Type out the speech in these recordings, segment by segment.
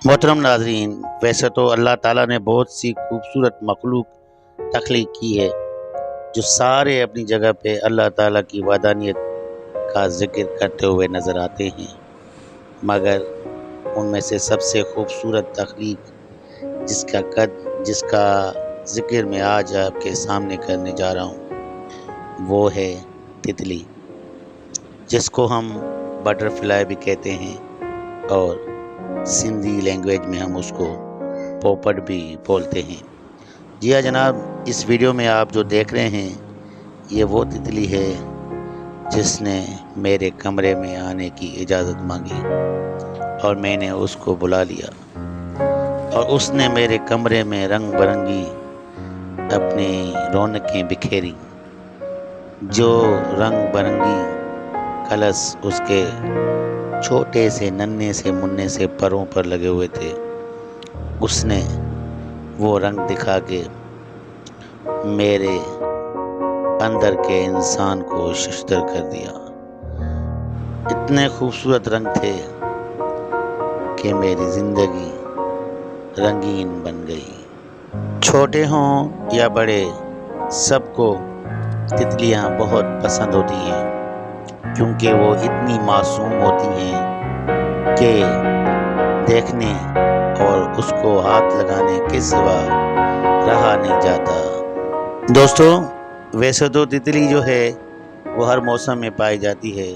محترم ناظرین، ویسے تو اللہ تعالیٰ نے بہت سی خوبصورت مخلوق تخلیق کی ہے جو سارے اپنی جگہ پہ اللہ تعالیٰ کی وحدانیت کا ذکر کرتے ہوئے نظر آتے ہیں، مگر ان میں سے سب سے خوبصورت تخلیق جس کا ذکر میں آج آپ کے سامنے کرنے جا رہا ہوں وہ ہے تتلی، جس کو ہم بٹر فلائی بھی کہتے ہیں اور سندھی لینگویج میں ہم اس کو پوپٹ بھی بولتے ہیں۔ جی ہاں جناب، اس ویڈیو میں آپ جو دیکھ رہے ہیں یہ وہ تتلی ہے جس نے میرے کمرے میں آنے کی اجازت مانگی اور میں نے اس کو بلا لیا اور اس نے میرے کمرے میں رنگ برنگی اپنی رونقیں بکھیری۔ جو رنگ برنگی کلس اس کے چھوٹے سے ننھے سے مننے سے پروں پر لگے ہوئے تھے، اس نے وہ رنگ دکھا کے میرے اندر کے انسان کو ششدر کر دیا۔ اتنے خوبصورت رنگ تھے کہ میری زندگی رنگین بن گئی۔ چھوٹے ہوں یا بڑے، سب کو تتلیاں بہت پسند ہوتی ہیں کیونکہ وہ اتنی معصوم ہوتی ہیں کہ دیکھنے اور اس کو ہاتھ لگانے کے سوا رہا نہیں جاتا۔ دوستو، ویسے تو تتلی جو ہے وہ ہر موسم میں پائی جاتی ہے،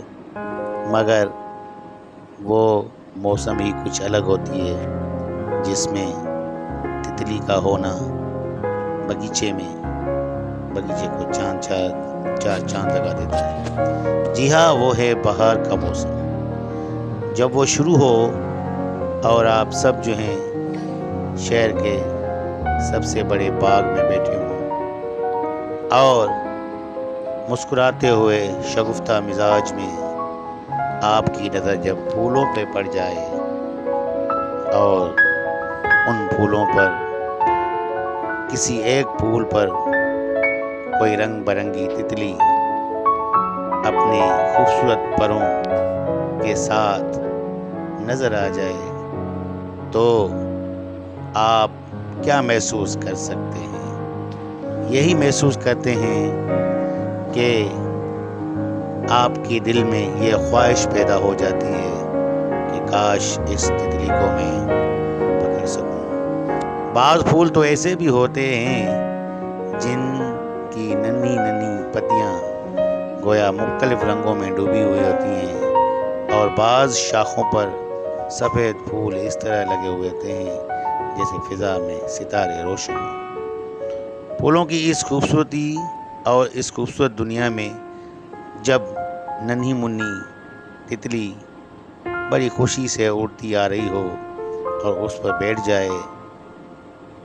مگر وہ موسم ہی کچھ الگ ہوتی ہے جس میں تتلی کا ہونا بغیچے کو چار چاند لگا دیتا ہے۔ جی ہاں، وہ ہے بہار کا موسم۔ جب وہ شروع ہو اور آپ سب جو ہیں شہر کے سب سے بڑے باغ میں بیٹھے ہوں اور مسکراتے ہوئے شگفتہ مزاج میں آپ کی نظر جب پھولوں پہ پڑ جائے اور ان پھولوں پر کسی ایک پھول پر کوئی رنگ برنگی تتلی اپنے خوبصورت پروں کے ساتھ نظر آ جائے تو آپ کیا محسوس کر سکتے ہیں؟ یہی محسوس کرتے ہیں کہ آپ کے دل میں یہ خواہش پیدا ہو جاتی ہے کہ کاش اس تتلی کو میں پکڑ سکوں۔ بعض پھول تو ایسے بھی ہوتے ہیں جن کی ننھی پتیاں گویا مختلف رنگوں میں ڈوبی ہوئی ہوتی ہیں اور بعض شاخوں پر سفید پھول اس طرح لگے ہوئے ہوتے ہیں جیسے فضا میں ستارے روشن ہوں۔ پھولوں کی اس خوبصورتی اور اس خوبصورت دنیا میں جب ننھی منی تتلی بڑی خوشی سے اڑتی آ رہی ہو اور اس پر بیٹھ جائے،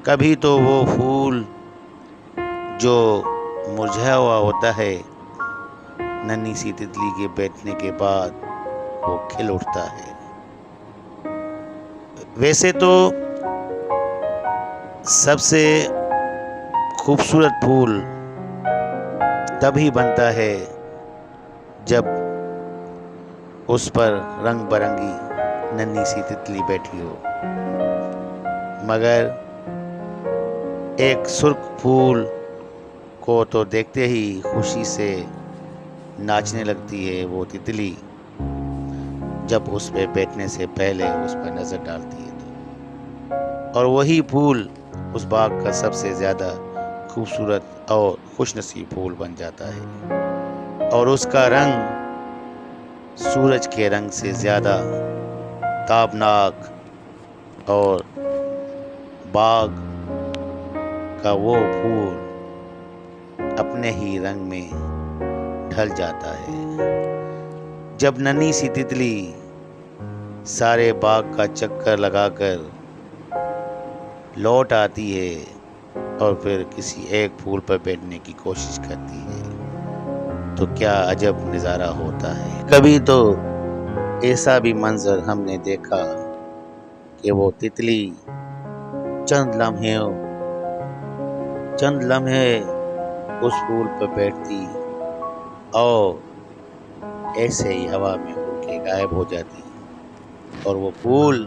کبھی تو وہ پھول جو مرجھایا ہوا ہوتا ہے ننھی سی تتلی کے بیٹھنے کے بعد وہ کھل اٹھتا ہے۔ ویسے تو سب سے خوبصورت پھول تبھی بنتا ہے جب اس پر رنگ برنگی ننھی سی تتلی بیٹھی ہو، مگر ایک سرخ پھول کو تو دیکھتے ہی خوشی سے ناچنے لگتی ہے وہ تتلی جب اس پہ بیٹھنے سے پہلے اس پر نظر ڈالتی ہے اور وہی پھول اس باغ کا سب سے زیادہ خوبصورت اور خوش نصیب پھول بن جاتا ہے اور اس کا رنگ سورج کے رنگ سے زیادہ تابناک اور باغ کا وہ پھول اپنے ہی رنگ میں ڈھل جاتا ہے۔ جب ننھی سی تتلی سارے باغ کا چکر لگا کر لوٹ آتی ہے اور پھر کسی ایک پھول پر بیٹھنے کی کوشش کرتی ہے تو کیا عجب نظارہ ہوتا ہے۔ کبھی تو ایسا بھی منظر ہم نے دیکھا کہ وہ تتلی چند لمحے اس پھول پر بیٹھتی اور ایسے ہی ہوا میں اڑ کے غائب ہو جاتی اور وہ پھول